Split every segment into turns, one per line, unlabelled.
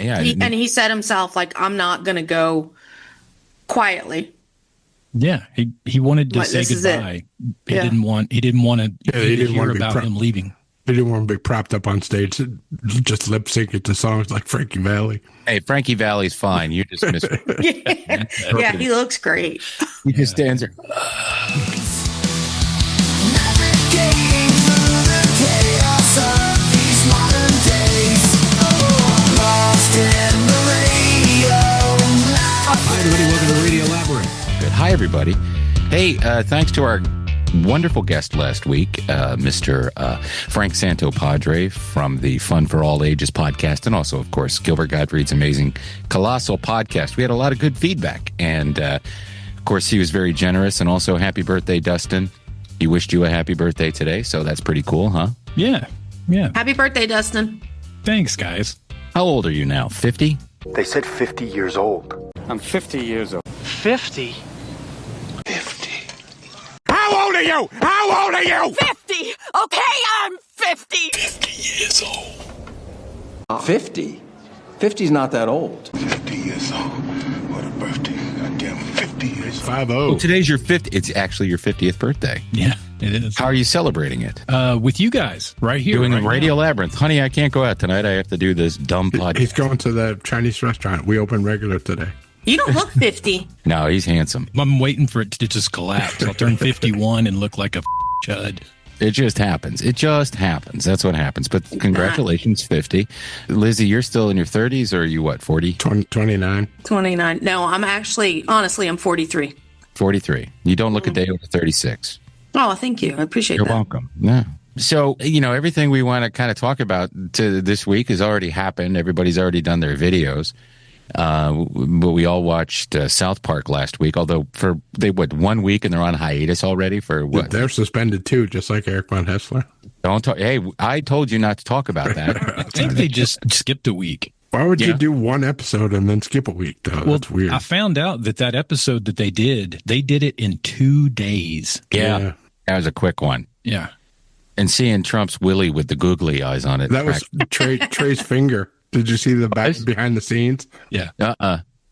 Yeah.
He said himself, like, I'm not going to go quietly.
Yeah, he wanted to say goodbye. He didn't want to hear about him leaving.
He didn't want to be propped up on stage, just lip syncing to songs like Frankie Valli.
Hey, Frankie Valli's fine. You just missed it.
Yeah, he looks great.
He just stands there.
Navigating through the chaos of these modern days. Lost in the radio.
Hi, everybody. Welcome to Radio Labyrinth.
Good. Hi, everybody. Hey, thanks to our wonderful guest last week, Mr. Frank Santopadre from the Fun for All Ages podcast, and also, of course, Gilbert Gottfried's amazing Colossal podcast. We had a lot of good feedback, and of course, he was very generous. And also, happy birthday, Dustin. He wished you a happy birthday today, so that's pretty cool, huh?
Yeah.
Happy birthday, Dustin.
Thanks, guys.
How old are you now? 50?
They said 50 years old.
I'm 50 years old.
50?
50.
How old are you? How old are you?
50! Okay, I'm 50!
50 years old.
50? 50's not that old.
50 years old. What a birthday. Goddamn, 50 years old.
50.
Well, today's your 50th. It's actually your 50th birthday.
Yeah, it is.
How are you celebrating it?
With you guys right here.
Doing
right
a Radio
now.
Labyrinth. Honey, I can't go out tonight. I have to do this dumb podcast.
He's going to the Chinese restaurant. We open regular today.
You don't look 50.
No, he's handsome.
I'm waiting for it to just collapse. I'll turn 51 and look like a chud.
It just happens. It just happens. That's what happens. But congratulations, 50. Lizzie, you're still in your 30s, or are you what, 40?
29.
29. No, I'm actually, honestly, I'm 43.
43. You don't look a day over 36.
Oh, thank you. I appreciate
You're
that.
welcome. Yeah. So, everything we want to kind of talk about to this week has already happened. Everybody's already done their videos. But we all watched South Park last week, although for 1 week and they're on hiatus already for what?
They're suspended too, just like Eric Von Hessler.
Don't talk. Hey, I told you not to talk about that.
I think they just skipped a week.
Why would you do one episode and then skip a week, though?
Well,
that's weird.
I found out that episode that they did it in 2 days.
Yeah. That was a quick one.
Yeah.
And seeing Trump's Willie with the googly eyes on it.
That was Trey's finger. Did you see the back behind the scenes?
Yeah.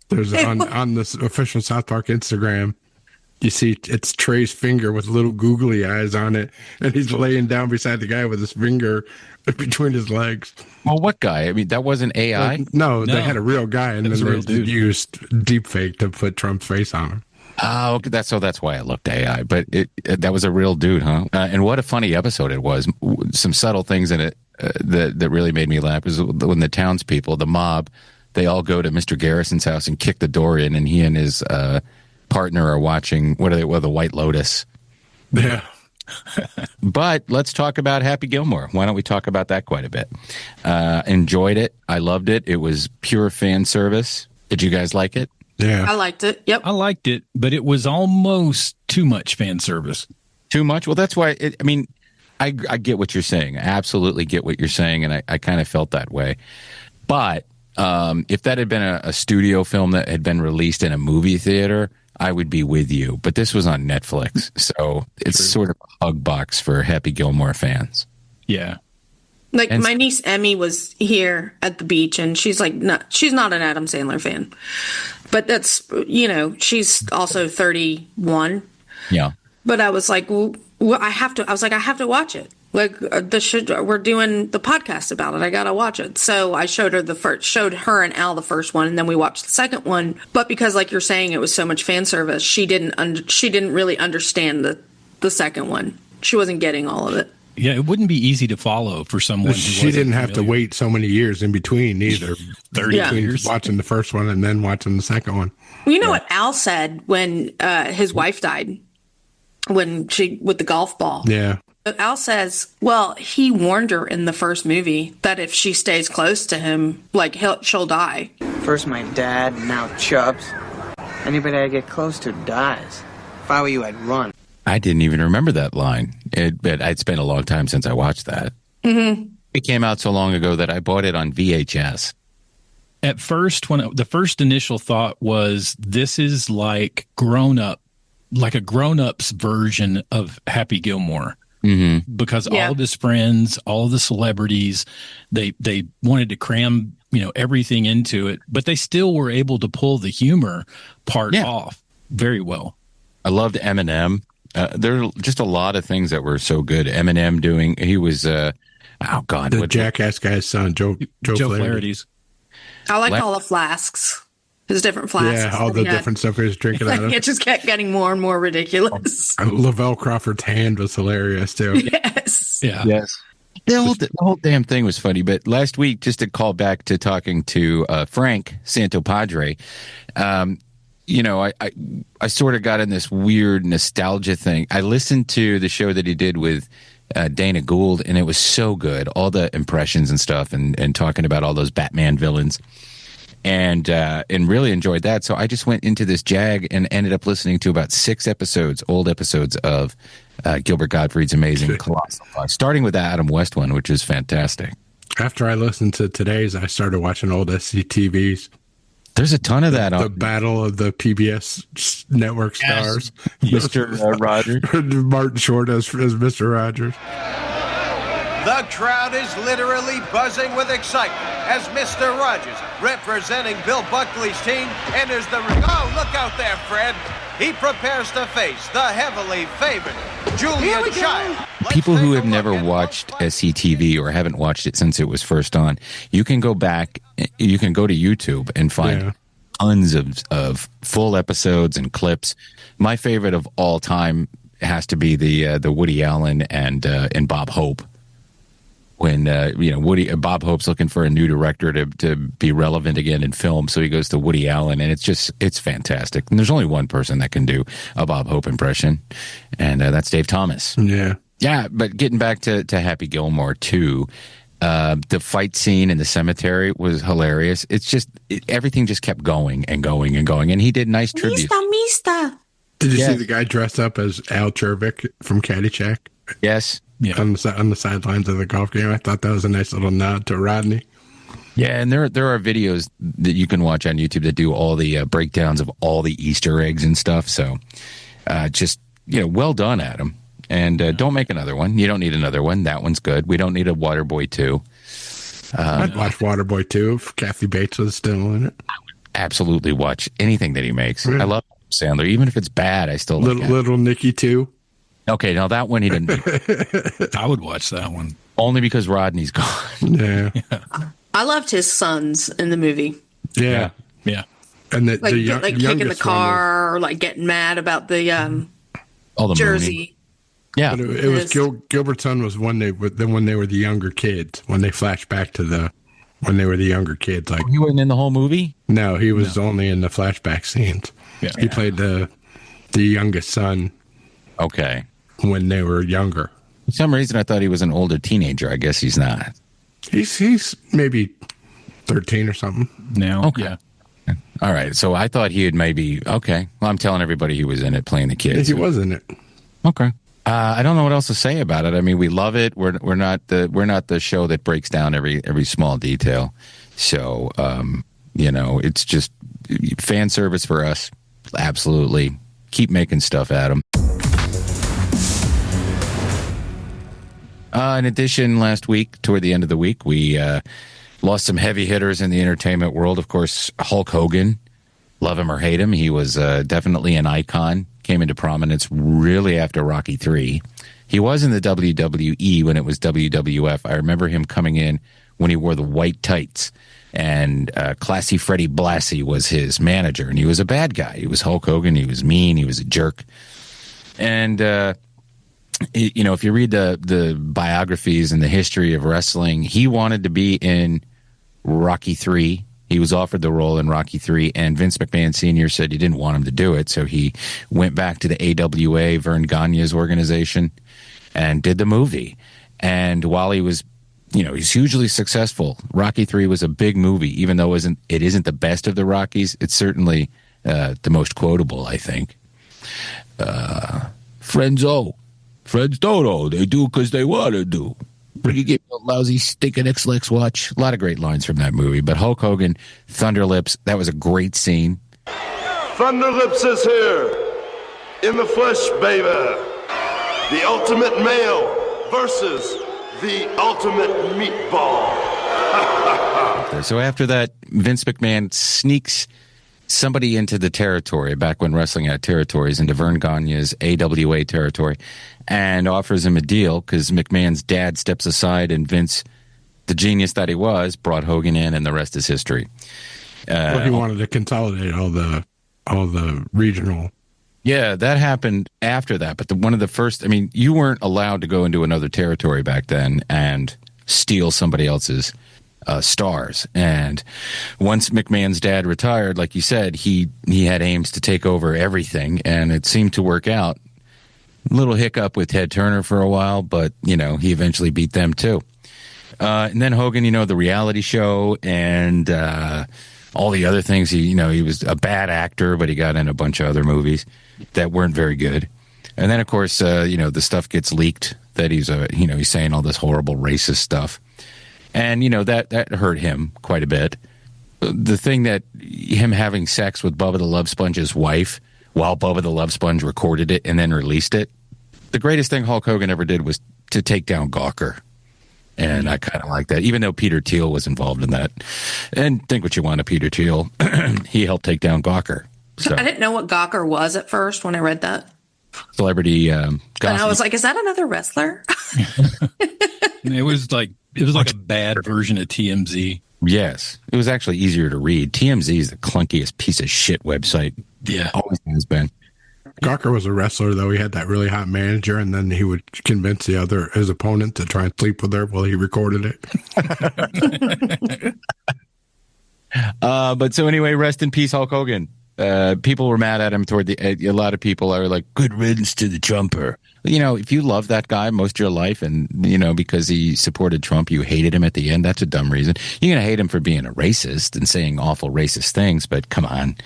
There's on this official South Park Instagram. You see it's Trey's finger with little googly eyes on it, and he's laying down beside the guy with his finger between his legs.
Well, what guy? I mean, that wasn't AI?
No, they had a real guy, and then they used deepfake to put Trump's face on him.
Oh, that's why it looked AI. But that was a real dude, huh? And what a funny episode it was. Some subtle things in it that really made me laugh was when the townspeople, the mob, they all go to Mr. Garrison's house and kick the door in, and he and his partner are watching the White Lotus.
Yeah.
But let's talk about Happy Gilmore. Why don't we talk about that quite a bit? Enjoyed it. I loved it. It was pure fan service. Did you guys like it?
Yeah.
I liked it. Yep.
I liked it, but it was almost too much fan service.
Too much? Well, that's why, I get what you're saying. I absolutely get what you're saying, and I kind of felt that way. But if that had been a studio film that had been released in a movie theater, I would be with you. But this was on Netflix, so it's sort of a hug box for Happy Gilmore fans.
Yeah.
Like, my niece Emmy was here at the beach, and she's like, she's not an Adam Sandler fan, but that's, she's also 31.
Yeah.
But I was like, well, I have to watch it. Like, we're doing the podcast about it. I got to watch it. So I showed her and Al the first one, and then we watched the second one. But because, like you're saying, it was so much fan service, she didn't really understand the second one. She wasn't getting all of it.
Yeah, it wouldn't be easy to follow for someone who
she didn't have to wait so many years in between either.
30 years.
Watching the first one and then watching the second one.
You know what Al said when his wife died, with the golf ball?
Yeah.
Al says, well, he warned her in the first movie that if she stays close to him, like, she'll die.
First my dad, now Chubbs. Anybody I get close to dies. If I were you, I'd run.
I didn't even remember that line. I'd spent a long time since I watched that.
Mm-hmm.
It came out so long ago that I bought it on VHS.
At first, the first initial thought was, this is like a grown-up's version of Happy Gilmore. because all of his friends, all of the celebrities, they wanted to cram, everything into it, but they still were able to pull the humor part off very well.
I loved Eminem. There are just a lot of things that were so good. Eminem he was, the
Jackass guy's son, Joe Flaherty's.
I liked all the flasks. His different flasks.
Yeah, all the different stuff he was drinking out of.
It just kept getting more and more ridiculous.
Lavelle Crawford's hand was hilarious, too.
Yes.
Yeah. Yes. The whole damn thing was funny. But last week, just to call back to talking to Frank Santopadre, I sort of got in this weird nostalgia thing. I listened to the show that he did with Dana Gould, and it was so good. All the impressions and stuff, and talking about all those Batman villains, and really enjoyed that. So I just went into this jag and ended up listening to about 6 old episodes of Gilbert Gottfried's Amazing Colossal Life, starting with the Adam West one, which is fantastic.
After I listened to today's, I started watching old SCTVs.
There's a ton of that
the
on
battle of the PBS network stars.
Mr. Rogers.
Martin Short as Mr. Rogers.
The crowd is literally buzzing with excitement as Mr. Rogers, representing Bill Buckley's team, enters the ring. Oh, look out there, Fred. He prepares to face the heavily favored Julia Child.
People who have never watched SCTV or haven't watched it since it was first on, you can go back, you can go to YouTube and find tons of full episodes and clips. My favorite of all time has to be the Woody Allen and Bob Hope. When Bob Hope's looking for a new director to be relevant again in film, so he goes to Woody Allen, and it's fantastic. And there's only one person that can do a Bob Hope impression, and that's Dave Thomas. Yeah. But getting back to Happy Gilmore too, the fight scene in the cemetery was hilarious. It's just everything just kept going and going and going, and he did nice tribute.
Mista.
Did you see the guy dressed up as Al Czervik from Caddyshack?
Yes.
Yeah.
On the sidelines of the golf game. I thought that was a nice little nod to Rodney.
Yeah, and there are videos that you can watch on YouTube that do all the breakdowns of all the Easter eggs and stuff. So just, well done, Adam. And don't make another one. You don't need another one. That one's good. We don't need a Waterboy 2.
I'd watch Waterboy 2 if Kathy Bates was still in it.
I would absolutely watch anything that he makes. I love Sandler. Even if it's bad, I still like
Little Nicky 2.
Okay, now that one he didn't do.
I would watch that one.
Only because Rodney's gone.
Yeah.
I loved his sons in the movie.
Yeah. And the
kicking the car or like getting mad about the
all the
jersey.
Mooney. Yeah.
But it was Gilbert's son was when they were the younger kids, when they flashed back to when they were the younger kids. Like
he wasn't in the whole movie?
No, he was only in the flashback scenes.
Yeah.
He played the youngest son.
Okay.
When they were younger.
For some reason, I thought he was an older teenager. I guess he's not.
He's maybe 13 or something
now.
Okay. Yeah. All right. So I thought he had maybe. Okay. Well, I'm telling everybody he was in it playing the kids.
He was in it.
Okay. I don't know what else to say about it. I mean, we love it. We're not the show that breaks down every small detail. So it's just fan service for us. Absolutely. Keep making stuff, Adam. In addition, last week, toward the end of the week, we lost some heavy hitters in the entertainment world. Of course, Hulk Hogan, love him or hate him, he was definitely an icon, came into prominence really after Rocky III. He was in the WWE when it was WWF. I remember him coming in when he wore the white tights, and Classy Freddie Blassie was his manager, and he was a bad guy. He was Hulk Hogan. He was mean. He was a jerk. And if you read the biographies and the history of wrestling, he wanted to be in Rocky III. He was offered the role in Rocky III, and Vince McMahon Sr. said he didn't want him to do it, so he went back to the AWA, Vern Gagne's organization, and did the movie. And while he was, he's hugely successful, Rocky III was a big movie, even though it isn't the best of the Rockies. It's certainly the most quotable, I think. Friends don't. They do because they want to do. You get a lousy stinking X-Lex watch. A lot of great lines from that movie. But Hulk Hogan, Thunderlips, that was a great scene.
Thunderlips is here. In the flesh, baby.
The ultimate male versus the ultimate meatball.
So after that, Vince McMahon sneaks somebody into the territory, back when wrestling had territories, into Vern Gagne's AWA territory, and offers him a deal because McMahon's dad steps aside, and Vince, the genius that he was, brought Hogan in, and the rest is history.
Well, he wanted to consolidate all the regional.
Yeah, that happened after that. But one of the first, I mean, you weren't allowed to go into another territory back then and steal somebody else's stars. And once McMahon's dad retired, like you said, he had aims to take over everything, and it seemed to work out. A little hiccup with Ted Turner for a while, but, you know, he eventually beat them too. And then Hogan, you know, the reality show and all the other things. He was a bad actor, but he got in a bunch of other movies that weren't very good. And then, of course, the stuff gets leaked that he's saying all this horrible racist stuff. And, that hurt him quite a bit. The thing that him having sex with Bubba the Love Sponge's wife while Bubba the Love Sponge recorded it and then released it. The greatest thing Hulk Hogan ever did was to take down Gawker. And I kind of like that, even though Peter Thiel was involved in that. And think what you want of Peter Thiel. He helped take down Gawker. So.
I didn't know what Gawker was at first when I read that.
Celebrity
and I was like, is that another wrestler?
It was like a bad version of TMZ.
Yes. It was actually easier to read. TMZ is the clunkiest piece of shit website.
Yeah.
Always has been.
Gawker was a wrestler, though. He had that really hot manager, and then he would convince his opponent to try and sleep with her while he recorded it.
But so anyway, rest in peace, Hulk Hogan. People were mad at him a lot of people are like, good riddance to the Trumper. If you love that guy most of your life and, because he supported Trump, you hated him at the end, that's a dumb reason. You're going to hate him for being a racist and saying awful racist things, but come on.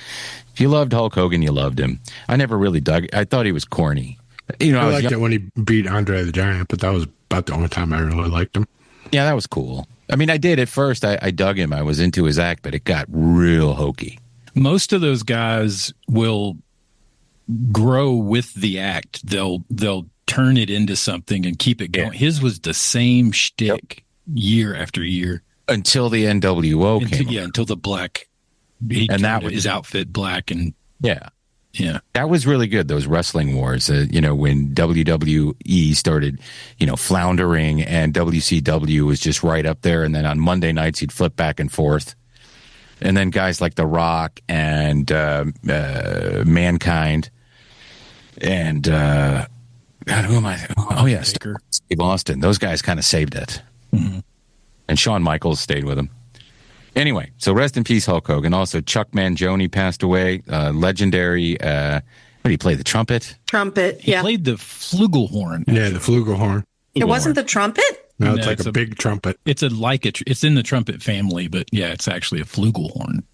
If you loved Hulk Hogan, you loved him. I never really dug. I thought he was corny.
I liked it when he beat Andre the Giant, but that was about the only time I really liked him.
Yeah, that was cool. I mean, I did at first. I dug him. I was into his act, but it got real hokey.
Most of those guys will grow with the act. They'll turn it into something and keep it going. Yeah. His was the same shtick year after year
until the NWO came.
Yeah, until the black. And that was his outfit black and
yeah.
That
was really good. Those wrestling wars, when WWE started, floundering and WCW was just right up there. And then on Monday nights, he'd flip back and forth. And then guys like The Rock and Mankind and God, who am I? Oh, yeah, Steve Austin. Those guys kind of saved it.
Mm-hmm.
And Shawn Michaels stayed with him. Anyway, so rest in peace, Hulk Hogan. Also, Chuck Mangione passed away. Legendary. What did he play? The trumpet?
Trumpet,
He played the flugelhorn.
Yeah, the flugelhorn.
It wasn't the trumpet?
No, it's like a big trumpet.
It's it's in the trumpet family, but yeah, it's actually a flugelhorn.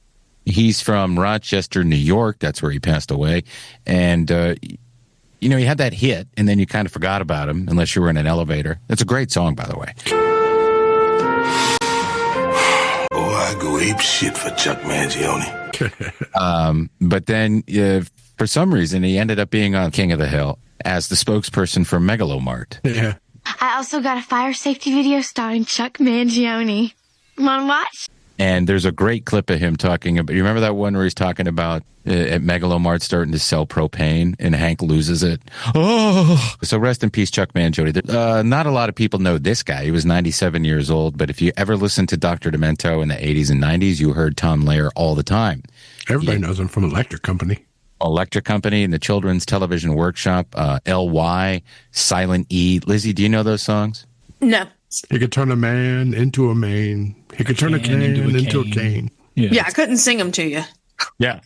He's from Rochester, New York. That's where he passed away. And, he had that hit, and then you kind of forgot about him unless you were in an elevator. It's a great song, by the way.
I go ape shit for Chuck Mangione.
But then, for some reason, he ended up being on King of the Hill as the spokesperson for Megalow Mart.
Yeah.
I also got a fire safety video starring Chuck Mangione. Want to watch?
And there's a great clip of him talking about, you remember that one where he's talking about at Megalow Mart starting to sell propane and Hank loses it? Oh! So rest in peace, Chuck Mangione. Not a lot of people know this guy. He was 97 years old, but if you ever listened to Dr. Demento in the 80s and 90s, you heard Tom Lehrer all the time.
Everybody knows him from Electric Company.
Electric Company and the Children's Television Workshop, LY, Silent E. Lizzie, do you know those songs?
No.
He could turn a man into a main. He could turn a can into a cane.
Yeah, I couldn't sing them to you.
Yeah.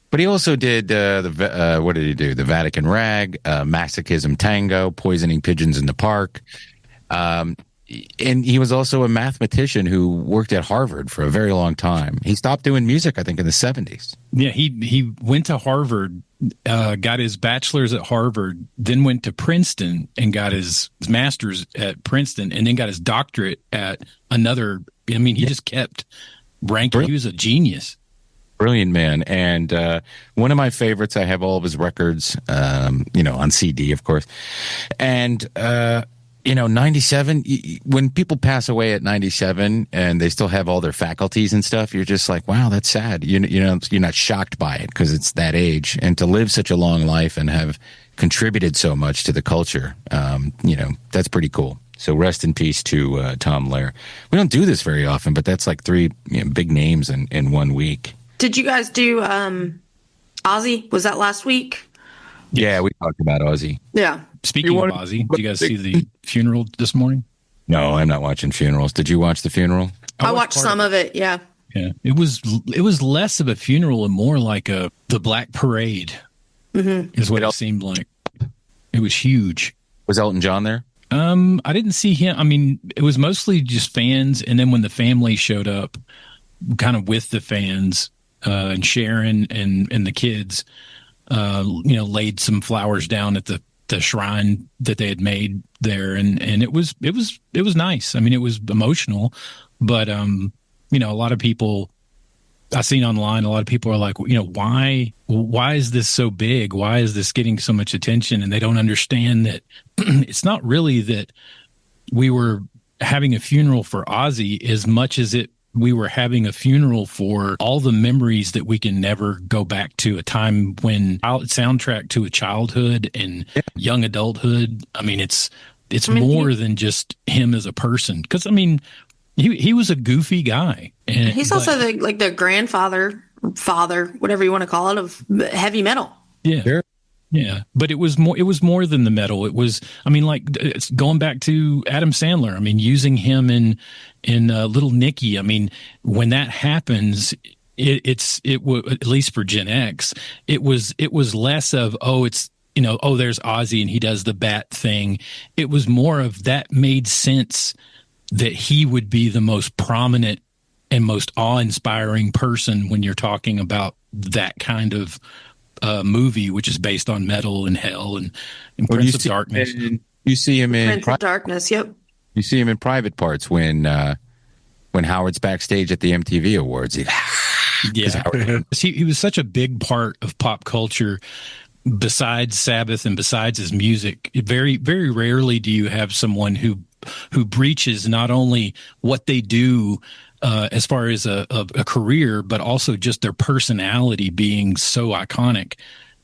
But he also did, what did he do? The Vatican Rag, Masochism Tango, Poisoning Pigeons in the Park. And he was also a mathematician who worked at Harvard for a very long time. He stopped doing music, I think, in the 70s.
Yeah, he went to Harvard, got his bachelor's at Harvard, then went to Princeton and got his master's at Princeton, and then got his doctorate at another. I mean, he just kept ranking. He was a genius.
Brilliant man. And one of my favorites, I have all of his records, on CD, of course. And, 97, when people pass away at 97 and they still have all their faculties and stuff, you're just like, wow, that's sad. You're not shocked by it because it's that age. And to live such a long life and have contributed so much to the culture, that's pretty cool. So rest in peace to Tom Lehrer. We don't do this very often, but that's like three big names in 1 week.
Did you guys do Ozzy? Was that last week?
Yeah, we talked about Ozzy.
Yeah.
Speaking of Ozzy, did you guys see the funeral this morning?
No, I'm not watching funerals. Did you watch the funeral?
I watched some of it. Yeah.
Yeah. It was less of a funeral and more like the Black Parade is what it seemed like. It was huge.
Was Elton John there?
I didn't see him. I mean, it was mostly just fans. And then when the family showed up, kind of with the fans, and Sharon and the kids, laid some flowers down at the shrine that they had made there. And it was nice. I mean, it was emotional, but, a lot of people I've seen online, a lot of people are like, why is this so big? Why is this getting so much attention? And they don't understand that it's not really that we were having a funeral for Ozzy as much as we were having a funeral for all the memories that we can never go back to, a time when soundtrack to a childhood and young adulthood. I mean, it's more than just him as a person. Because, he was a goofy guy. And
he's also the grandfather, father, whatever you want to call it, of heavy metal.
Yeah. Sure. Yeah. But it was more than the metal. It was, it's going back to Adam Sandler. Using him in Little Nicky. When that happens, it was, at least for Gen X, it was less of, there's Ozzy and he does the bat thing. It was more of that made sense that he would be the most prominent and most awe-inspiring person when you're talking about that kind of movie, which is based on metal and hell and Prince of Darkness.
You see him in
Prince of Darkness. Yep.
You see him in private parts when Howard's backstage at the MTV Awards.
He was such a big part of pop culture. Besides Sabbath and besides his music, very, very rarely do you have someone who breaches not only what they do as far as a career, but also just their personality being so iconic.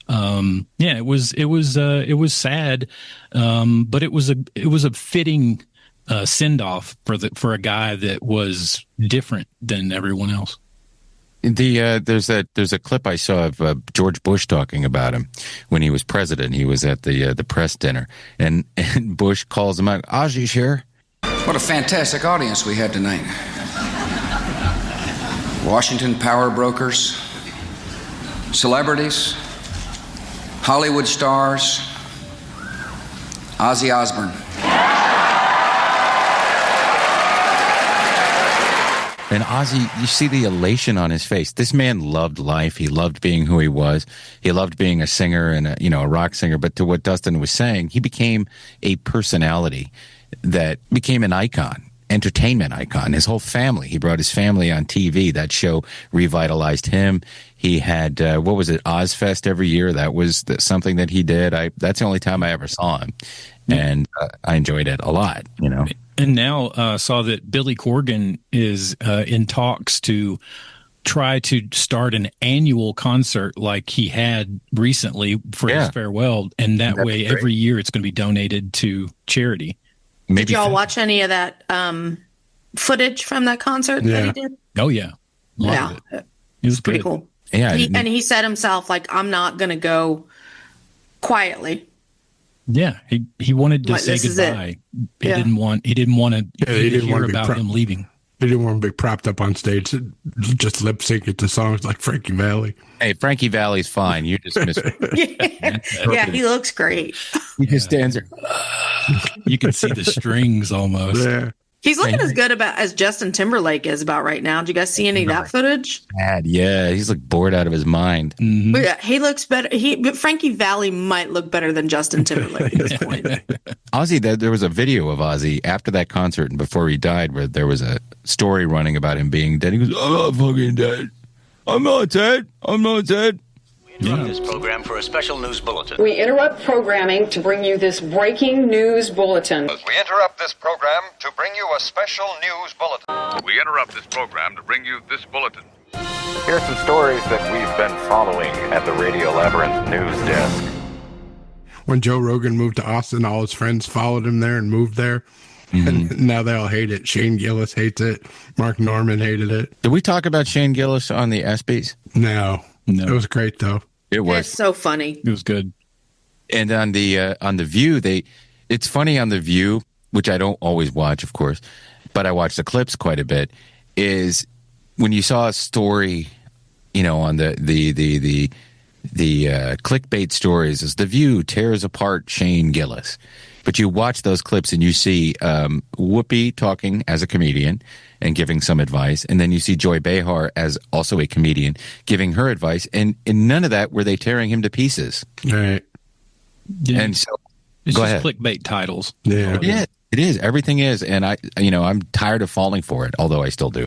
It was sad, but it was a fitting send off for a guy that was different than everyone else.
There's a clip I saw of George Bush talking about him when he was president. He was at the press dinner, and Bush calls him out. Ozzy's here.
What a fantastic audience we had tonight. Washington power brokers, celebrities, Hollywood stars, Ozzy Osbourne.
And Ozzy, you see the elation on his face. This man loved life. He loved being who he was. He loved being a singer and a rock singer. But to what Dustin was saying, he became a personality that became an icon, entertainment icon. His whole family. He brought his family on TV. That show revitalized him. He had, Ozfest every year. That was something that he did. That's the only time I ever saw him. And I enjoyed it a lot,
And now saw that Billy Corgan is in talks to try to start an annual concert like he had recently for his farewell. And that way, every year it's going to be donated to charity.
Did y'all watch any of that footage from that concert that he did?
Oh, yeah.
It
was
pretty cool.
Yeah.
He said himself, I'm not going to go quietly.
Yeah, he wanted to say goodbye. He didn't want to hear about him leaving.
He didn't want to be propped up on stage, just lip sync it to songs like Frankie Valli.
Hey, Frankie Valli's fine. You just miss.
Yeah, he looks great.
He just stands there.
You can see the strings almost.
Yeah.
He's looking as good as Justin Timberlake is about right now. Did you guys see any of that footage?
Yeah, he's like bored out of his mind.
Mm-hmm.
But yeah, he looks better. But Frankie Valli might look better than Justin Timberlake at this point.
Ozzy, there was a video of Ozzy after that concert and before he died, where there was a story running about him being dead. He goes, "I'm not fucking dead. I'm not dead. I'm not dead.
We interrupt this program for a special news bulletin.
We interrupt programming to bring you this breaking news bulletin.
We interrupt this program to bring you a special news bulletin.
We interrupt this program to bring you this bulletin.
Here's some stories that we've been following at the Radio Labyrinth news desk.
When Joe Rogan moved to Austin, all his friends followed him there and moved there. And now they all hate it. Shane Gillis hates it. Mark Norman hated it.
Did we talk about Shane Gillis on the ESPYs?
No. It was great, though.
It was.
It's so funny.
It was good.
And on the View, it's funny on the View, which I don't always watch, of course, but I watch the clips quite a bit, is when you saw a story, on the clickbait stories, is The View tears apart Shane Gillis. But you watch those clips and you see Whoopi talking as a comedian and giving some advice. And then you see Joy Behar as also a comedian giving her advice. And in none of that were they tearing him to pieces.
Right.
Yeah.
And so,
it's
go
just
ahead.
clickbait titles.
Yeah.
Yeah, it is. Everything is. And I'm tired of falling for it, although I still do.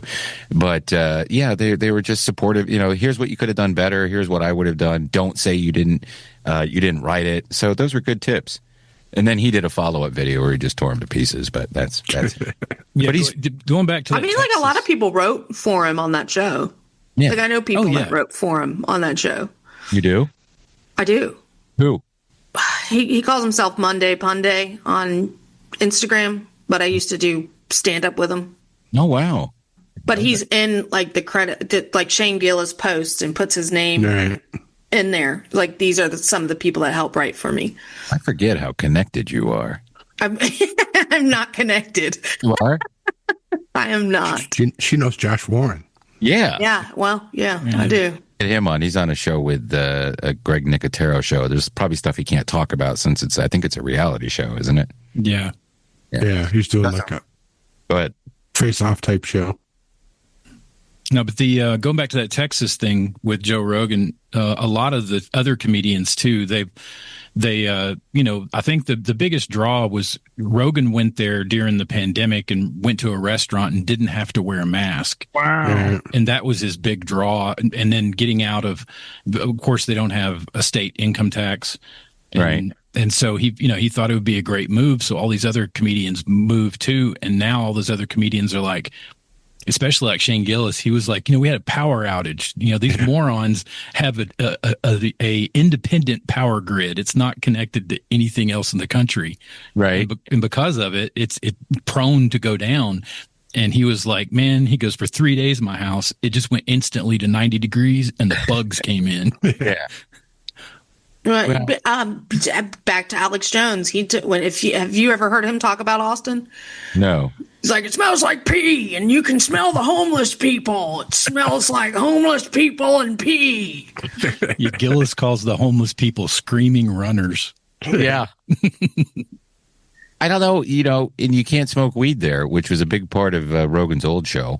But they were just supportive. Here's what you could have done better. Here's what I would have done. Don't say you didn't write it. So those were good tips. And then he did a follow-up video where he just tore him to pieces, but that's it.
Yeah,
but he's
going back to
I mean, like a lot of people wrote for him on that show.
Yeah.
Like I know people that wrote for him on that show.
You do?
I do.
Who?
He calls himself Monday Punday on Instagram, but I used to do stand-up with him.
Oh, wow.
But he's in like the credit, like Shane Gillis posts and puts his name in there. Like these are some of the people that help write for me.
I forget how connected you are.
I'm not connected.
You are?
I am not.
She knows Josh Warren.
Yeah.
Yeah. Well, yeah, I do.
Get him on. He's on a show with a Greg Nicotero show. There's probably stuff he can't talk about since I think it's a reality show, isn't it?
Yeah.
Yeah, he's doing like a
Go ahead.
face-off type show.
No, but the going back to that Texas thing with Joe Rogan, a lot of the other comedians too, they I think the biggest draw was Rogan went there during the pandemic and went to a restaurant and didn't have to wear a mask.
Wow.
And that was his big draw. And then getting out of course, they don't have a state income tax.
Right.
And so he thought it would be a great move. So all these other comedians moved too. And now all those other comedians are like, especially like Shane Gillis, he was like, we had a power outage. These morons have a independent power grid. It's not connected to anything else in the country.
Right.
And because of it, it's prone to go down. And he was like, man, he goes, for 3 days in my house, it just went instantly to 90 degrees and the bugs came in.
Yeah.
Right. Back to Alex Jones. Have you ever heard him talk about Austin?
No.
He's like, it smells like pee, and you can smell the homeless people. It smells like homeless people and pee.
Gillis calls the homeless people screaming runners.
Yeah. I don't know, and you can't smoke weed there, which was a big part of Rogan's old show,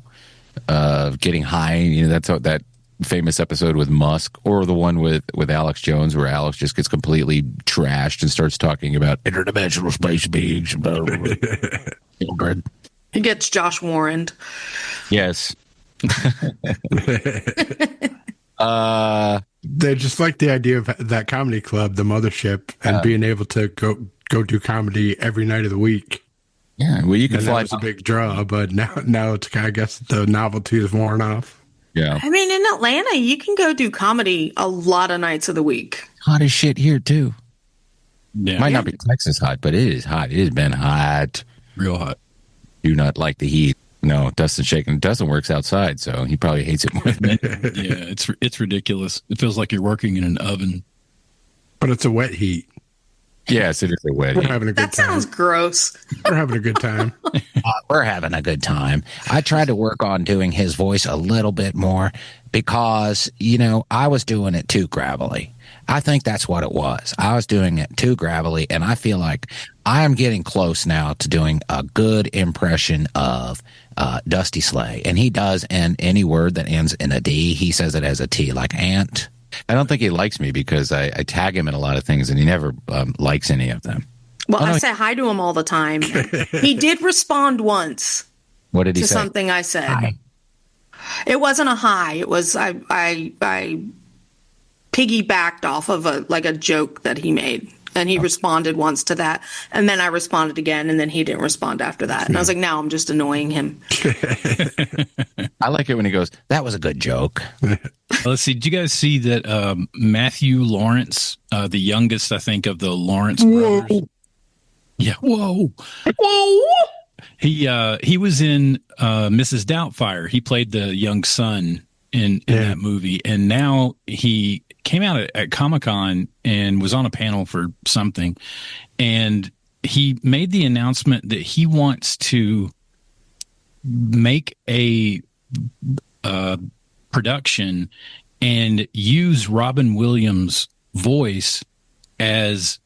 getting high. That's that famous episode with Musk, or the one with Alex Jones, where Alex just gets completely trashed and starts talking about interdimensional space beings.
He gets Josh Warrened.
Yes.
They just like the idea of that comedy club, the Mothership, and being able to go do comedy every night of the week.
Yeah, well, you can fly.
That was a big draw, but now it's, I guess, the novelty is worn off.
Yeah.
I mean, in Atlanta, you can go do comedy a lot of nights of the week.
Hot as shit here too.
Yeah.
Might not be Texas hot, but it is hot. It has been hot.
Real hot.
Do not like the heat. No, Dustin shaking. Dustin works outside, so he probably hates it more than me.
Yeah, it's ridiculous. It feels like you're working in an oven.
But it's a wet heat.
Yes, it is a wet
We're
heat.
having a good
That
time.
sounds gross.
We're having a good time.
We're having a good time. I tried to work on doing his voice a little bit more because, I was doing it too gravelly. I think that's what it was. I was doing it too gravelly, and I feel like I am getting close now to doing a good impression of Dusty Slay. And he does, and any word that ends in a D, he says it as a T, like ant. I don't think he likes me because I tag him in a lot of things, and he never likes any of them.
Well, I say hi to him all the time. He did respond once.
What did he
to
say?
something I said.
Hi.
It wasn't a high. It was I piggybacked off of a joke that he made, and he responded once to that, and then I responded again, and then he didn't respond after that, and I was like, now I'm just annoying him.
I like it when he goes, "That was a good joke."
Let's see. Did you guys see that Matthew Lawrence, the youngest, I think, of the Lawrence brothers? Yeah. Whoa. He was in Mrs. Doubtfire. He played the young son in that movie, and now he came out at Comic-Con and was on a panel for something, and he made the announcement that he wants to make a production and use Robin Williams' voice as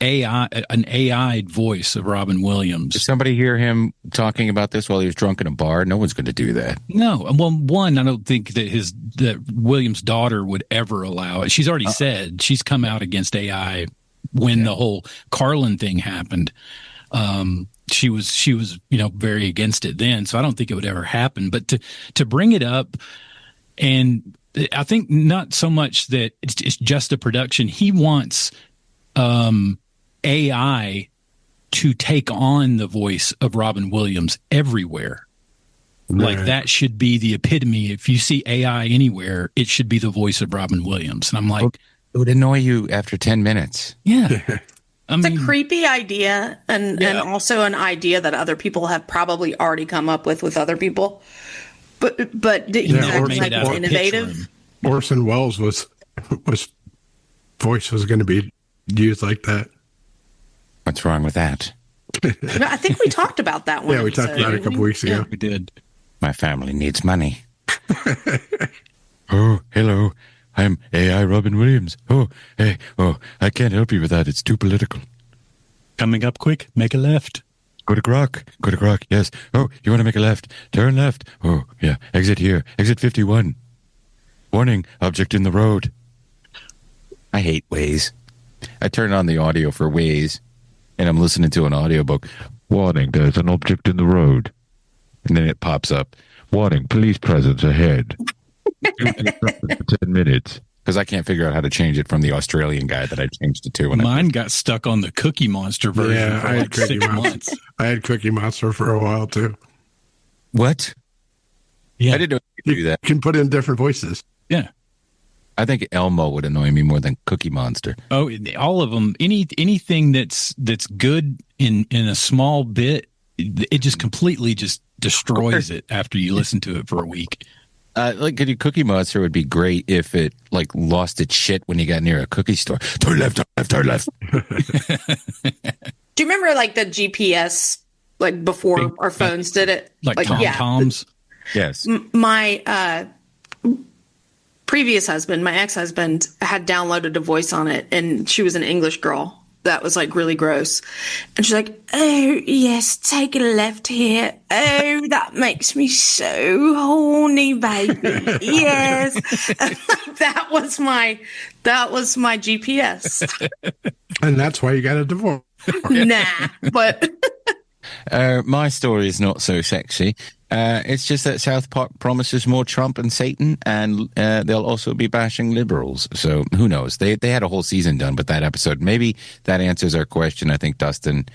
an AI voice of Robin Williams.
Did somebody hear him talking about this while he was drunk in a bar? No one's going to do that.
No. Well, one, I don't think that Williams' daughter would ever allow it. She's already said she's come out against AI when the whole Carlin thing happened. She was very against it then, so I don't think it would ever happen. But to bring it up, and I think not so much that it's just a production. He wants AI to take on the voice of Robin Williams everywhere. Right. Like that should be the epitome. If you see AI anywhere, it should be the voice of Robin Williams. And I'm like,
it would annoy you after 10 minutes.
Yeah.
It's a creepy idea, and also an idea that other people have probably already come up with other people. But he's acting like it's innovative.
Orson Welles was voice was going to be used like that.
What's wrong with that?
I think we talked about that one.
Yeah, we talked about it a couple weeks ago.
Yeah, we did.
My family needs money. Oh, hello. I'm AI Robin Williams. Oh, hey. Oh, I can't help you with that. It's too political.
Coming up quick. Make a left.
Go to Grok. Go to Grok. Yes. Oh, you want to make a left? Turn left. Oh, yeah. Exit here. Exit 51. Warning. Object in the road. I hate Waze. I turn on the audio for Waze, and I'm listening to an audiobook. Warning, there's an object in the road. And then it pops up. Warning, police presence ahead. 10 minutes. Because I can't figure out how to change it from the Australian guy that I changed it to.
Mine got stuck on the Cookie Monster version for like 6 months.
I had Cookie Monster for a while, too.
What?
Yeah.
I didn't know you could do that.
You can put in different voices.
Yeah.
I think Elmo would annoy me more than Cookie Monster.
Oh, all of them. Anything that's good in a small bit, it just completely just destroys it after you listen to it for a week.
Cookie Monster would be great if it lost its shit when you got near a cookie store. Turn left, turn left, turn left.
Do you remember the GPS before our phones did it?
Like Tom-Toms?
Yes.
My previous husband, my ex-husband, had downloaded a voice on it, and she was an English girl that was really gross. And she's like, "Oh yes, take a left here. Oh, that makes me so horny, baby. Yes." that was my GPS.
And that's why you got a divorce.
Nah, but
my story is not so sexy. It's just that South Park promises more Trump and Satan, and they'll also be bashing liberals. So who knows? They had a whole season done, but that episode, maybe that answers our question. I think Dustin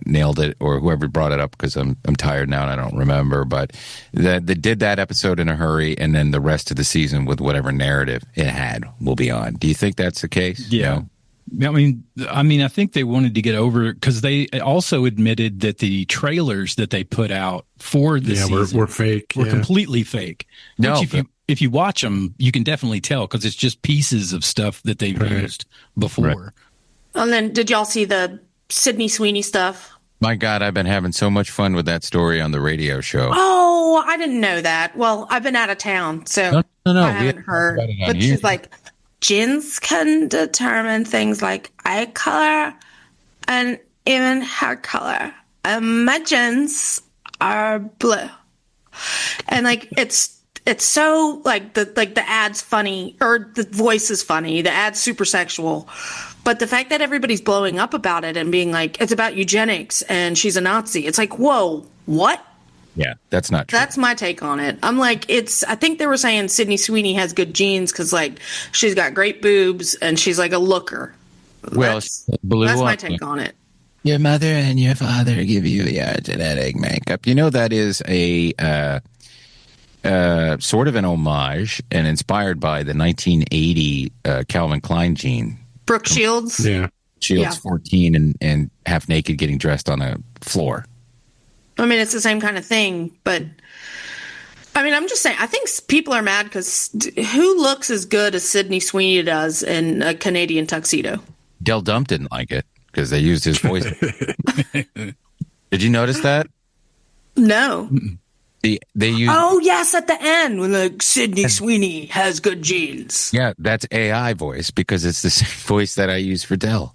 nailed it, or whoever brought it up, because I'm tired now and I don't remember. But they did that episode in a hurry, and then the rest of the season with whatever narrative it had will be on. Do you think that's the case?
Yeah. I mean, I think they wanted to get over it because they also admitted that the trailers that they put out for the season
were fake.
Were completely fake.
No,
which if you watch them, you can definitely tell because it's just pieces of stuff that they've used before.
Right. And then, did y'all see the Sydney Sweeney stuff?
My God, I've been having so much fun with that story on the radio show.
Oh, I didn't know that. Well, I've been out of town, so
no,
I haven't heard. But she's like, gins can determine things like eye color and even hair color. And my gins are blue. And it's so the ad's funny, or the voice is funny, the ad's super sexual. But the fact that everybody's blowing up about it and being like, it's about eugenics and she's a Nazi. It's like, whoa, what?
Yeah, that's not true.
That's my take on it. I'm like, I think they were saying Sydney Sweeney has good genes because, like, she's got great boobs and she's like a looker.
Well,
that's my take on it.
Your mother and your father give you your genetic makeup. You know, that is a sort of an homage and inspired by the 1980 Calvin Klein gene.
Brooke Shields?
Yeah.
Shields 14 and half naked getting dressed on a floor.
I mean, it's the same kind of thing, but I mean, I'm just saying, I think people are mad because who looks as good as Sydney Sweeney does in a Canadian tuxedo?
Del Dump didn't like it because they used his voice. Did you notice that?
No.
They used.
Oh, yes, at the end when like Sydney Sweeney has good genes.
Yeah, that's AI voice because it's the same voice that I use for Del.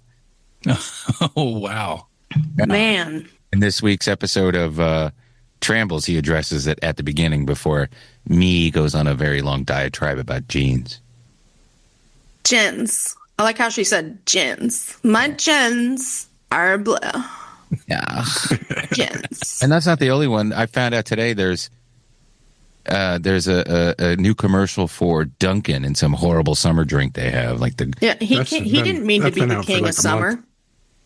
Oh, wow.
Man.
In this week's episode of Trambles, he addresses it at the beginning before me goes on a very long diatribe about genes.
Gens. I like how she said gens. My gens are blue.
Yeah.
Gens.
And that's not the only one. I found out today there's a new commercial for Dunkin' and some horrible summer drink they have. Like
he didn't mean to be the king of summer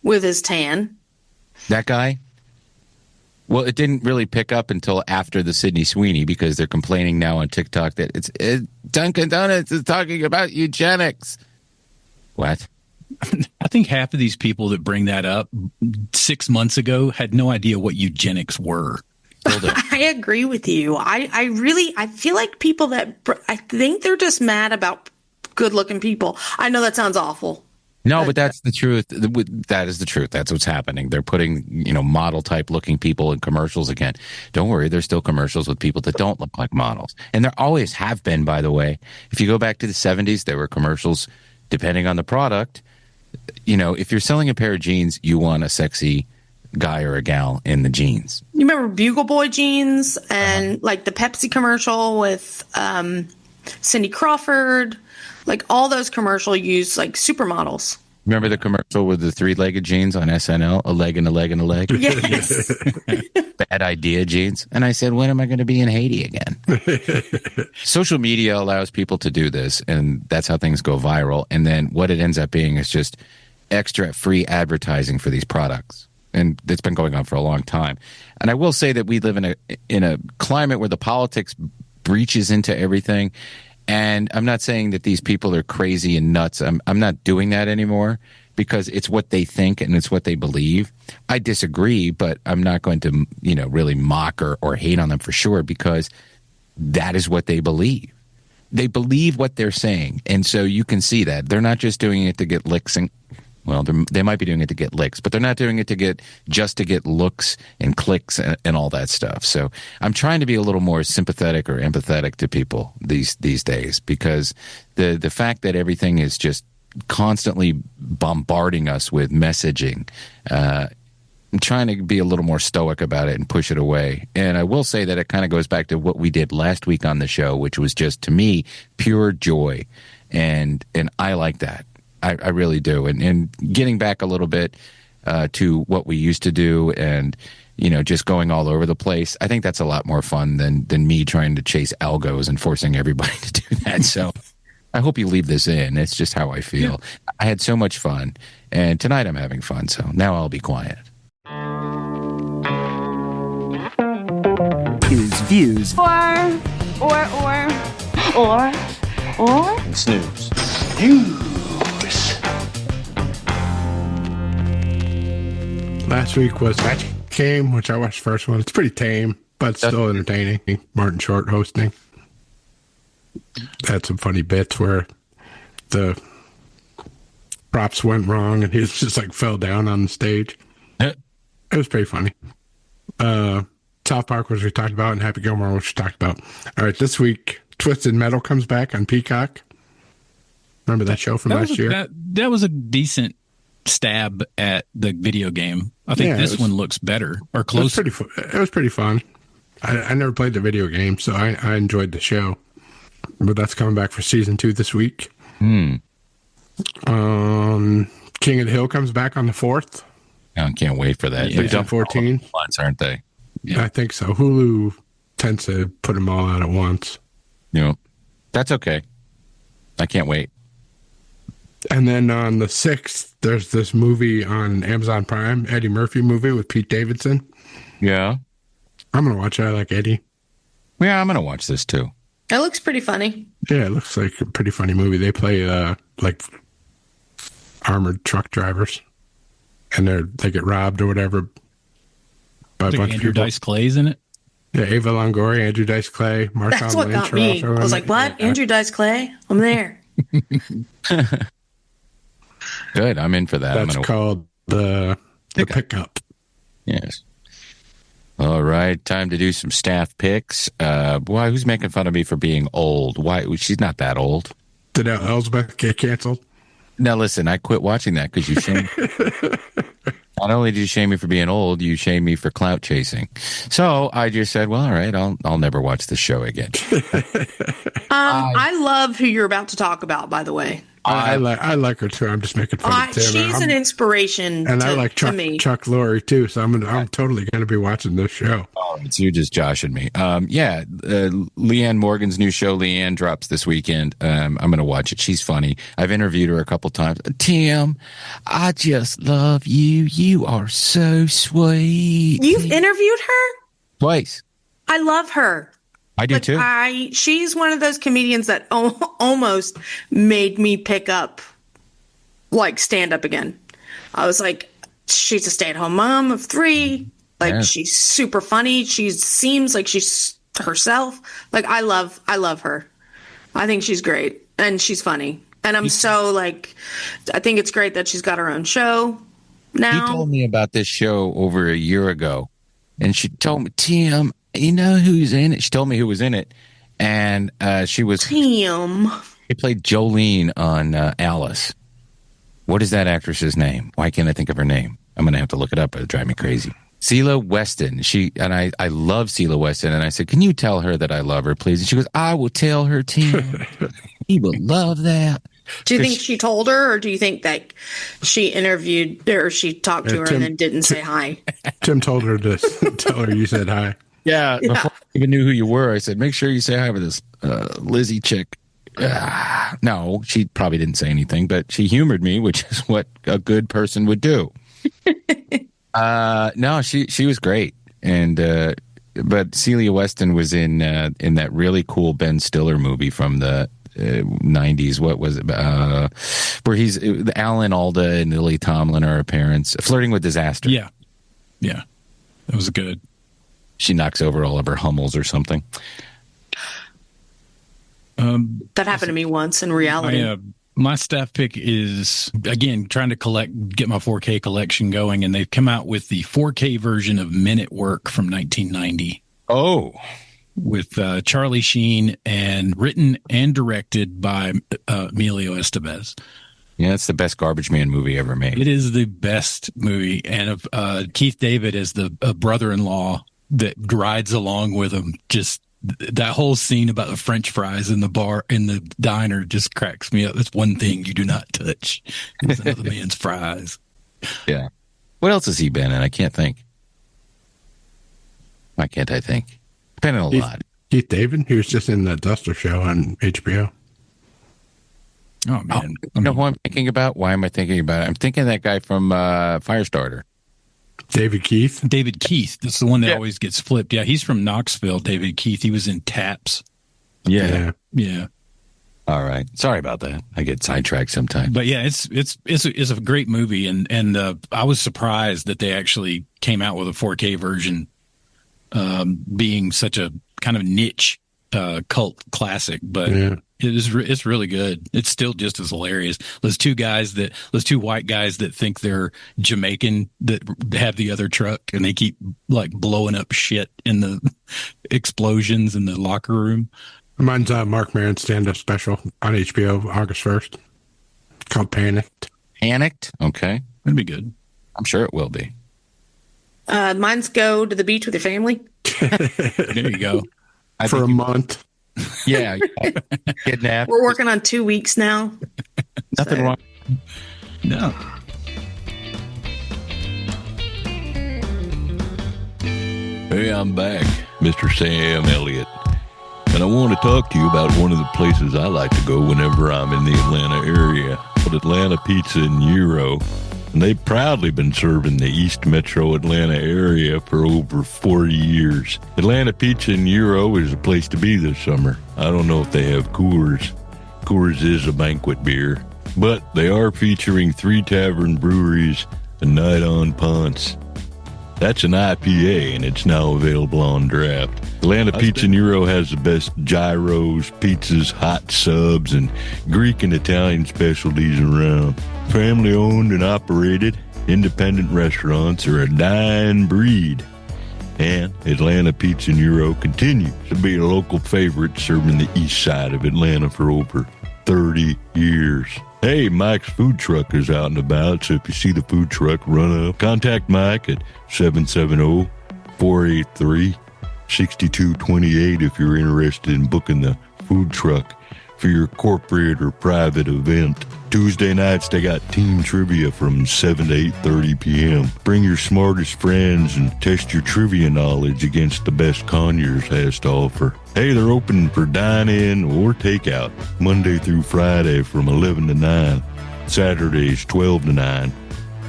with his tan.
That guy? Well, it didn't really pick up until after the Sydney Sweeney because they're complaining now on TikTok that Dunkin' Donuts is talking about eugenics. What?
I think half of these people that bring that up 6 months ago had no idea what eugenics were.
I agree with you. I feel like people that I think they're just mad about good looking people. I know that sounds awful.
No, but that's the truth. That is the truth. That's what's happening. They're putting, model type looking people in commercials again. Don't worry. There's still commercials with people that don't look like models. And there always have been, by the way. If you go back to the 70s, there were commercials depending on the product. If you're selling a pair of jeans, you want a sexy guy or a gal in the jeans.
You remember Bugle Boy jeans and like the Pepsi commercial with Cindy Crawford? Like all those commercials use like supermodels.
Remember the commercial with the three-legged jeans on SNL? A leg and a leg and a leg?
Yes.
Bad idea jeans. And I said, when am I going to be in Haiti again? Social media allows people to do this, and that's how things go viral. And then what it ends up being is just extra free advertising for these products. And it's been going on for a long time. And I will say that we live in a climate where the politics breaches into everything. And I'm not saying that these people are crazy and nuts. I'm not doing that anymore because it's what they think and it's what they believe. I disagree, but I'm not going to, really mock or hate on them for sure because that is what they believe. They believe what they're saying. And so you can see that. They're not just doing it to get licks and well, they might be doing it to get licks, but they're not doing it to get looks and clicks and all that stuff. So I'm trying to be a little more sympathetic or empathetic to people these days because the fact that everything is just constantly bombarding us with messaging, I'm trying to be a little more stoic about it and push it away. And I will say that it kind of goes back to what we did last week on the show, which was just, to me, pure joy. And I like that. I really do. And getting back a little bit to what we used to do and, just going all over the place, I think that's a lot more fun than me trying to chase algos and forcing everybody to do that. So I hope you leave this in. It's just how I feel. Yeah. I had so much fun. And tonight I'm having fun. So now I'll be quiet.
Views. Or.
And snooze.
Last week was Match Game, which I watched the first one. It's pretty tame, but still entertaining. Martin Short hosting. Had some funny bits where the props went wrong and he just fell down on the stage. It was pretty funny. South Park, which we talked about, and Happy Gilmore, which we talked about. All right, this week, Twisted Metal comes back on Peacock. Remember that show from last year?
That was a decent stab at the video game. I think this one looks better or closer.
It was pretty fun. I never played the video game, so I enjoyed the show. But that's coming back for season 2 this week. King of the Hill comes back on the 4th.
I can't wait for that.
Season 14.
Months, aren't they?
I think so. Hulu tends to put them all out at once.
That's okay. I can't wait.
And then on the 6th, there's this movie on Amazon Prime, Eddie Murphy movie with Pete Davidson.
Yeah.
I'm going to watch it. I like Eddie.
Yeah, I'm going to watch this too.
It looks pretty funny.
Yeah, it looks like a pretty funny movie. They play like armored truck drivers, and they get robbed or whatever by a bunch of
Andrew
people.
Dice Clay's in it.
Yeah, Ava Longoria, Andrew Dice Clay, Marshawn
That's what
Lynch
got me.
are also
I was
in
like,
it.
what?
Yeah.
Andrew Dice Clay? I'm there.
Good. I'm in for that.
That's called the Pickup.
Yes. All right. Time to do some staff picks. Why? Who's making fun of me for being old? Why? She's not that old.
Did Elsbeth get canceled?
Now, listen, I quit watching that because you shamed me. Not only did you shame me for being old, you shamed me for clout chasing. So I just said, well, all right, I'll never watch this show again.
I love who you're about to talk about, by the way.
I like her too. I'm just making fun of Tim.
She's an inspiration
and
to,
I like
to me.
Chuck Lorre too, so I'm totally going to be watching this show.
Oh, it's you just joshing me. Leanne Morgan's new show, Leanne, drops this weekend. I'm going to watch it. She's funny. I've interviewed her a couple times. Tim, I just love you. You are so sweet.
You've interviewed her?
Twice.
I love her.
I do too.
She's one of those comedians that almost made me pick up like stand up again. I was like, she's a stay-at-home mom of 3. Like she's super funny. She seems like she's herself. Like I love her. I think she's great and she's funny. And I'm so like, I think it's great that she's got her own show now.
He told me about this show over a year ago, and she told me, Tim, you know who's in it? She told me who was in it, and she was
Tim.
He played Jolene on Alice. What is that actress's name? Why can't I think of her name? I'm going to have to look it up. It'll drive me crazy. Celia Weston. I love Celia Weston, and I said, can you tell her that I love her, please? And she goes, I will tell her, Tim. He will love that.
Do you think she told her, or do you think that she interviewed her, or she talked to her and then didn't say hi?
Tim told her to tell her you said hi.
Yeah, before I even knew who you were, I said, make sure you say hi with this Lizzie chick. No, she probably didn't say anything, but she humored me, which is what a good person would do. No, she was great, and but Celia Weston was in that really cool Ben Stiller movie from the 90s. What was it? Where he's Alan Alda and Lily Tomlin are her parents, Flirting with Disaster.
Yeah, that was good.
She knocks over all of her Hummels or something.
That happened to me once in reality.
My staff pick is, again, trying to get my 4K collection going, and they've come out with the 4K version of Men at Work from 1990.
Oh.
With Charlie Sheen, and written and directed by Emilio Estevez.
Yeah, it's the best Garbage Man movie ever made.
It is the best movie, and of Keith David as the brother-in-law that rides along with him. Just that whole scene about the French fries in the bar, in the diner, just cracks me up. That's one thing you do not touch. It's another man's fries.
Yeah. What else has he been in? I can't think. Why can't I think? Been in a lot.
Keith David? He was just in the Duster Show on HBO.
Oh, man.
You know who I'm thinking about? Why am I thinking about it? I'm thinking of that guy from Firestarter.
David Keith?
David Keith. That's the one that always gets flipped. Yeah, he's from Knoxville, David Keith. He was in Taps.
Yeah.
All
right. Sorry about that. I get sidetracked sometimes.
But yeah, it's a great movie, and I was surprised that they actually came out with a 4K version, being such a kind of niche cult classic, but it's really good. It's still just as hilarious. Those two white guys that think they're Jamaican that have the other truck, and they keep like blowing up shit in the explosions in the locker room.
Mine's Mark Maron's stand-up special on HBO August 1st called Panicked.
Panicked? Okay.
That'd be good.
I'm sure it will be.
Mine's Go to the Beach with Your Family.
There you go.
For a month.
Yeah. Kidnapped.
We're working on 2 weeks now.
Nothing wrong.
Hey, I'm back, Mr. Sam Elliott. And I want to talk to you about one of the places I like to go whenever I'm in the Atlanta area, called Atlanta Pizza and Euro. And they've proudly been serving the East Metro Atlanta area for over 40 years. Atlanta Pizza and Euro is a place to be this summer. I don't know if they have Coors. Coors is a banquet beer. But they are featuring 3 tavern breweries, a night on Ponce. That's an IPA, and it's now available on draft. Atlanta Pizza and Euro has the best gyros, pizzas, hot subs, and Greek and Italian specialties around. Family-owned and operated, independent restaurants are a dying breed. And Atlanta Pizza and Euro continues to be a local favorite, serving the east side of Atlanta for over 30 years. Hey, Mike's food truck is out and about, so if you see the food truck, run up. Contact Mike at 770-483-6228 if you're interested in booking the food truck for your corporate or private event. Tuesday nights, they got team trivia from 7 to 8:30 p.m. Bring your smartest friends and test your trivia knowledge against the best Conyers has to offer. Hey, they're open for dine-in or takeout Monday through Friday from 11 to 9. Saturdays, 12 to 9.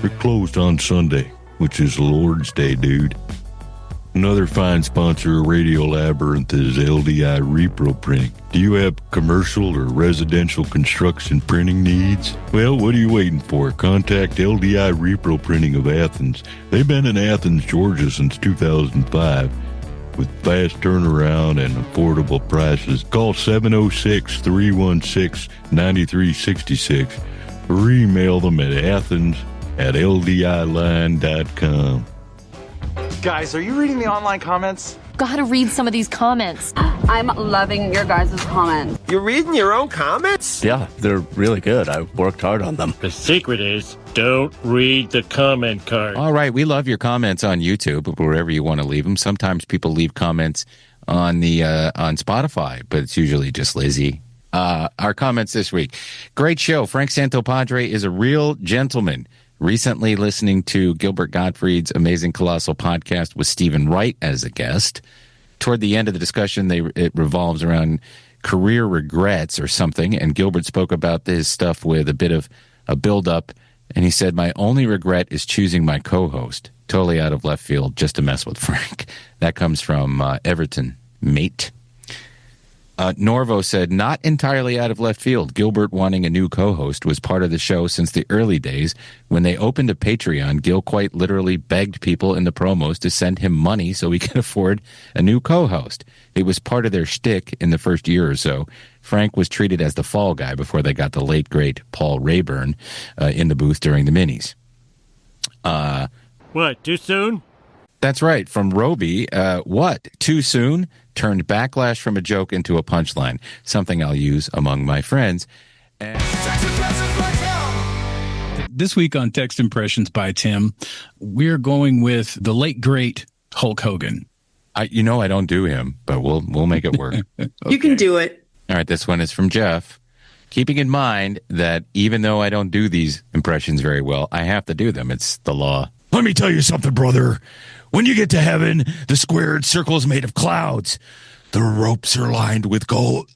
They're closed on Sunday, which is Lord's Day, dude. Another fine sponsor of Radio Labyrinth is LDI Repro Printing. Do you have commercial or residential construction printing needs? Well, what are you waiting for? Contact LDI Repro Printing of Athens. They've been in Athens, Georgia since 2005 with fast turnaround and affordable prices. Call 706-316-9366 or email them at athens@ldiline.com.
Guys, are you reading the online comments?
Gotta read some of these comments.
I'm loving your guys' comments.
You're reading your own comments?
Yeah, they're really good. I worked hard on them.
The secret is don't read the comment card.
All right, we love your comments on YouTube, wherever you want to leave them. Sometimes people leave comments on the on Spotify, but it's usually just Lizzie. Our comments this week. Great show. Frank Santopadre is a real gentleman. Recently listening to Gilbert Gottfried's Amazing Colossal podcast with Stephen Wright as a guest. Toward the end of the discussion, it revolves around career regrets or something, and Gilbert spoke about this stuff with a bit of a build-up, and he said, my only regret is choosing my co-host. Totally out of left field, just to mess with Frank. That comes from Everton, mate. Norvo said, not entirely out of left field. Gilbert wanting a new co-host was part of the show since the early days. When they opened a Patreon, Gil quite literally begged people in the promos to send him money so he could afford a new co-host. It was part of their shtick in the first year or so. Frank was treated as the fall guy before they got the late, great Paul Rayburn in the booth during the minis.
What, too soon?
That's right. From Roby, what, too soon? Turned backlash from a joke into a punchline. Something I'll use among my friends. And
this week on Text Impressions by Tim, we're going with the late, great Hulk Hogan.
I don't do him, but we'll make it work.
Okay. You can do it.
All right, this one is from Jeff. Keeping in mind that even though I don't do these impressions very well, I have to do them. It's the law.
Let me tell you something, brother. When you get to heaven, the squared circle is made of clouds. The ropes are lined with gold.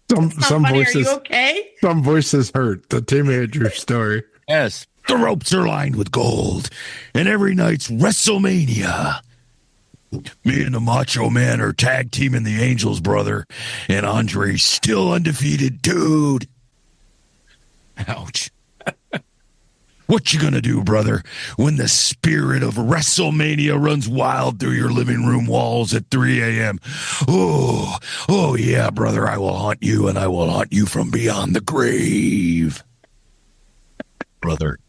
Some voices.
Are you okay?
Some voices hurt. The Tim Andrews story.
Yes.
The ropes are lined with gold. And every night's WrestleMania. Me and the Macho Man are tag teaming the Angels, brother. And Andre's still undefeated, dude. Ouch. What you gonna do, brother, when the spirit of WrestleMania runs wild through your living room walls at 3 a.m.? Oh, yeah, brother, I will haunt you, and I will haunt you from beyond the grave. Brother,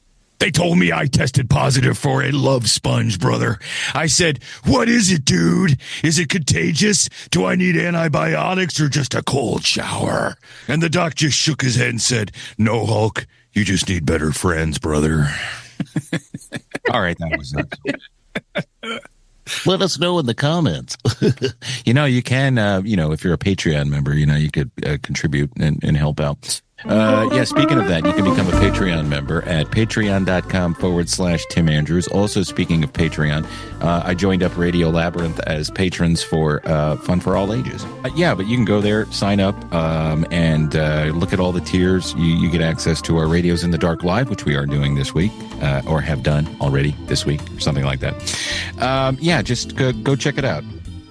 they told me I tested positive for a love sponge, brother. I said, what is it, dude? Is it contagious? Do I need antibiotics or just a cold shower? And the doc just shook his head and said, no, Hulk. You just need better friends, brother.
All right, that was it.
Let us know in the comments.
You can, if you're a Patreon member, you could contribute and help out. Yeah, speaking of that, you can become a Patreon member at patreon.com/Tim Andrews. Also, speaking of Patreon, I joined up Radio Labyrinth as patrons for Fun for All Ages. Yeah, but you can go there, sign up, and look at all the tiers. You get access to our Radios in the Dark Live, which we are doing this week, or have done already this week, or something like that. Yeah, just go check it out.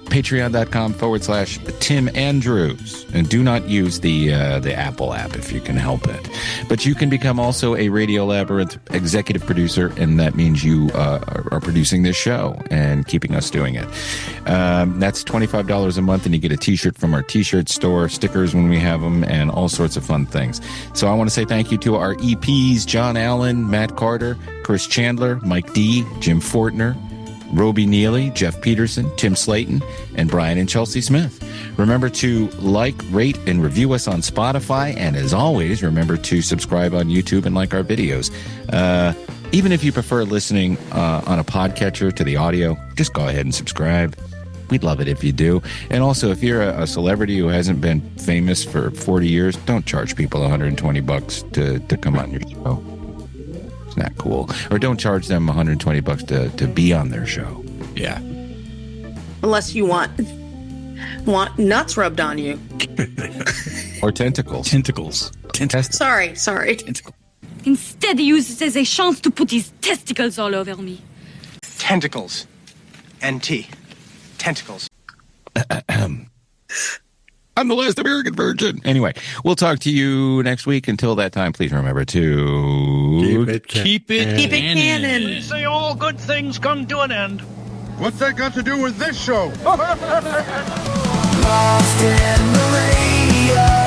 Patreon.com/Tim Andrews. And do not use the Apple app if you can help it. But you can become also a Radio Labyrinth executive producer, and that means you are producing this show and keeping us doing it. That's $25 a month, and you get a t-shirt from our t-shirt store, stickers when we have them, and all sorts of fun things. So I want to say thank you to our EPs, John Allen, Matt Carter, Chris Chandler, Mike D, Jim Fortner, Roby Neely, Jeff Peterson, Tim Slayton, and Brian and Chelsea Smith. Remember to like, rate, and review us on Spotify. And as always, remember to subscribe on YouTube and like our videos. Even if you prefer listening on a podcatcher to the audio, just go ahead and subscribe. We'd love it if you do. And also, if you're a celebrity who hasn't been famous for 40 years, don't charge people $120 to come on your show. It's not cool. Or don't charge them $120 to be on their show.
Yeah.
Unless you want nuts rubbed on you.
Or tentacles.
Tentacles.
Sorry.
Tentacles.
Instead, he uses a chance to put his testicles all over me.
Tentacles. NT. Tentacles.
I'm the last American virgin. Anyway, we'll talk to you next week. Until that time, please remember to
keep it canon.
They say all good things come to an end.
What's that got to do with this show?
Lost in the radio.